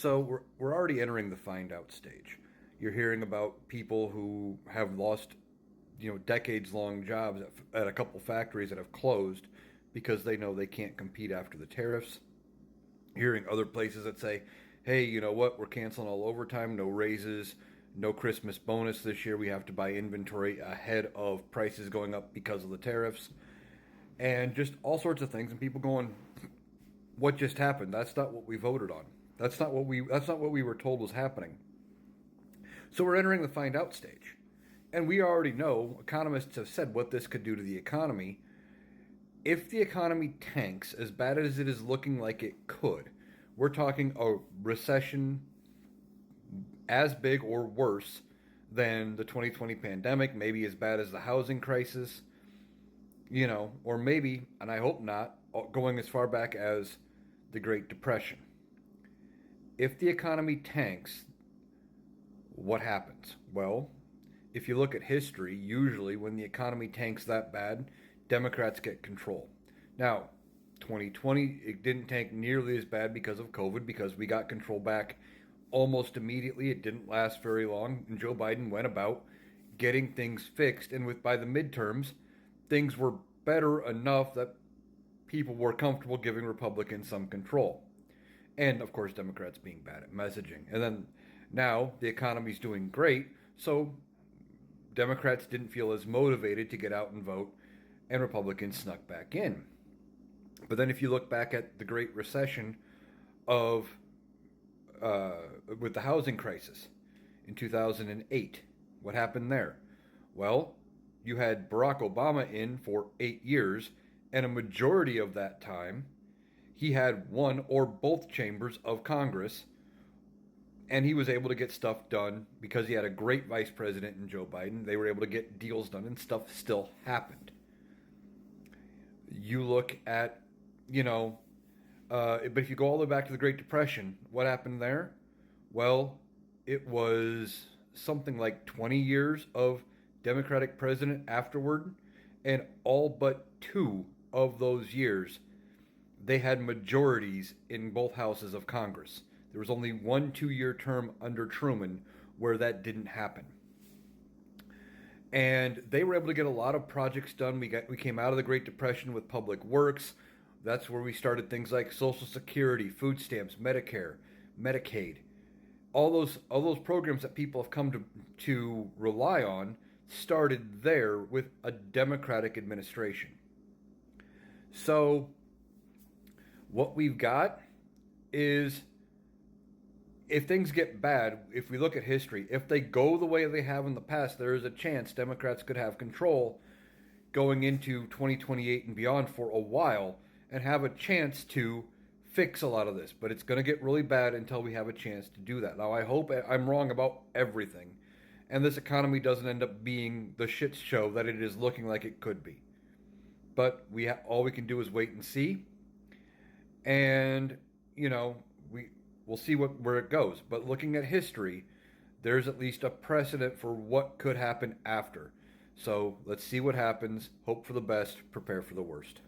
So we're already entering the find out stage. You're hearing about people who have lost, decades long jobs at a couple factories that have closed because they know they can't compete after the tariffs. Hearing other places that say, "Hey, you know what? We're canceling all overtime, no raises, no Christmas bonus this year. We have to buy inventory ahead of prices going up because of the tariffs." And just all sorts of things and people going, "What just happened? That's not what we voted on. That's not what we were told was happening." So we're entering the find out stage. And we already know, economists have said what this could do to the economy. If the economy tanks as bad as it is looking like it could, we're talking a recession as big or worse than the 2020 pandemic, maybe as bad as the housing crisis, or maybe, and I hope not, going as far back as the Great Depression. If the economy tanks, what happens? Well, if you look at history, usually when the economy tanks that bad, Democrats get control. Now, 2020, it didn't tank nearly as bad because of COVID, because we got control back almost immediately. It didn't last very long, and Joe Biden went about getting things fixed. And by the midterms, things were better enough that people were comfortable giving Republicans some control. And of course, Democrats being bad at messaging. And then now the economy's doing great, so Democrats didn't feel as motivated to get out and vote, and Republicans snuck back in. But then if you look back at the Great Recession of with the housing crisis in 2008, what happened there? Well, you had Barack Obama in for 8 years, and a majority of that time, he had one or both chambers of Congress, and he was able to get stuff done because he had a great vice president in Joe Biden. They were able to get deals done, and stuff still happened. You look at, but if you go all the way back to the Great Depression, what happened there? Well, it was something like 20 years of Democratic president afterward, and all but two of those years, they had majorities in both houses of Congress. There was only one 2 year term under Truman where that didn't happen. And they were able to get a lot of projects done. We came out of the Great Depression with public works. That's where we started things like Social Security, food stamps, Medicare, Medicaid. All those programs that people have come to rely on started there with a Democratic administration. So what we've got is, if things get bad, if we look at history, if they go the way they have in the past, there is a chance Democrats could have control going into 2028 and beyond for a while and have a chance to fix a lot of this. But it's going to get really bad until we have a chance to do that. Now, I hope I'm wrong about everything, and this economy doesn't end up being the shit show that it is looking like it could be. But all we can do is wait and see, and we'll see where it goes. But looking at history, there's at least a precedent for what could happen after. So let's see what happens. Hope for the best. Prepare for the worst.